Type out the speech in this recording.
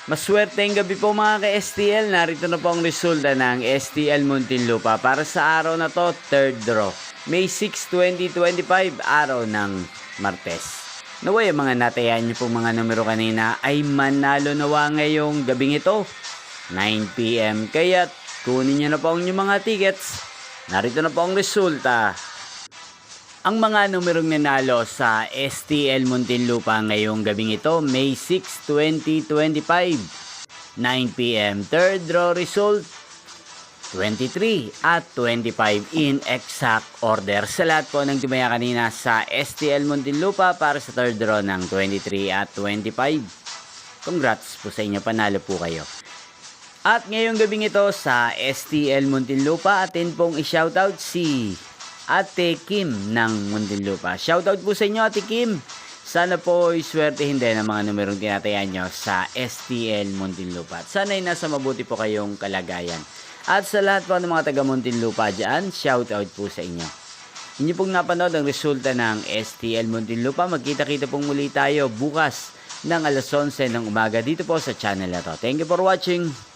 Maswerteng gabi po mga ka-STL. Narito na po ang resulta ng STL Muntinlupa para sa araw na to, third draw. May 6, 2025, araw ng Martes. Naway ang mga natayan nyo pong mga numero kanina ay manalo nawa ngayong gabing ito, 9 PM. Kaya't kunin nyo na po ang inyong mga tickets. Narito na po ang resulta. Ang mga numerong nanalo sa STL Muntinlupa ngayong gabing ito, May 6, 2025, 9 PM. Third draw result, 23 at 25 in exact order. Sa lahat po ng tumaya kanina sa STL Muntinlupa para sa third draw ng 23 at 25. Congrats po sa inyo, panalo po kayo. At ngayong gabing ito sa STL Muntinlupa, atin pong i-shoutout si Ate Kim ng Muntinlupa. Shoutout po sa inyo, Ate Kim. Sana po iswertehin din ang mga numerong tinatayan nyo sa STL Muntinlupa. At sana ay nasa mabuti po kayong kalagayan. At sa lahat po ng mga taga Muntinlupa dyan, shoutout po sa inyo. Inyo pong napanood ang resulta ng STL Muntinlupa. Magkita-kita pong muli tayo bukas ng alas 11 ng umaga dito po sa channel na to. Thank you for watching.